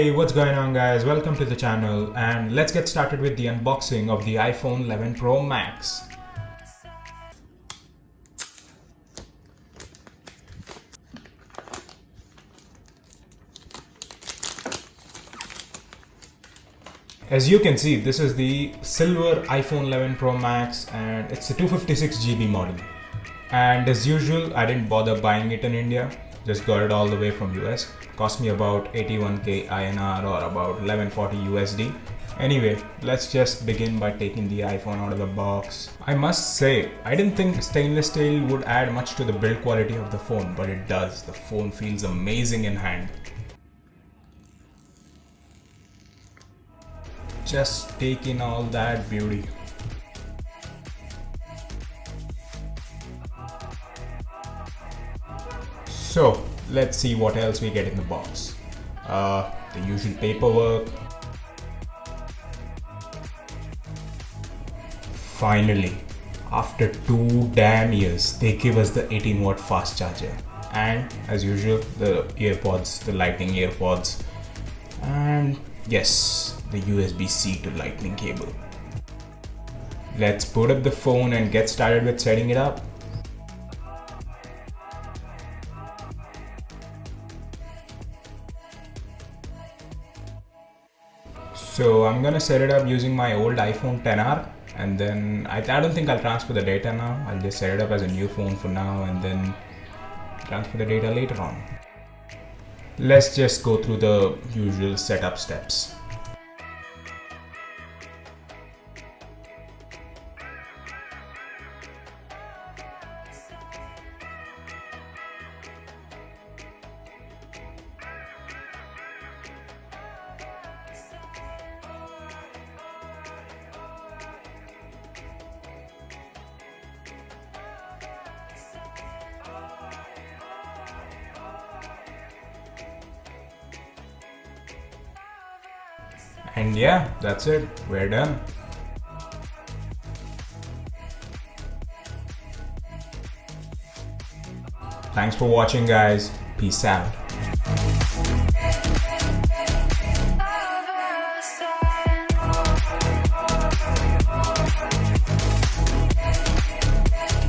Hey, what's going on guys? Welcome to the channel and let's get started with the unboxing of the iPhone 11 Pro Max. As you can see, this is the silver iPhone 11 Pro Max and it's a 256GB model. And as usual, I didn't bother buying it in India, just got it all the way from US. Cost me about 81k INR or about 1140 USD. Anyway, let's just begin by taking the iPhone out of the box. I must say, I didn't think stainless steel would add much to the build quality of the phone, but it does. The phone feels amazing in hand. Just take in all that beauty. So let's see what else we get in the box. The usual paperwork. Finally, after 2 damn years, they give us the 18-watt fast charger. And as usual, the earpods, the lightning earpods. And yes, the USB-C to lightning cable. Let's boot up the phone and get started with setting it up. So I'm gonna set it up using my old iPhone XR, and then I don't think I'll transfer the data now. I'll just set it up as a new phone for now and then transfer the data later on. Let's just go through the usual setup steps. And yeah, that's it. We're done. Thanks for watching guys. Peace out.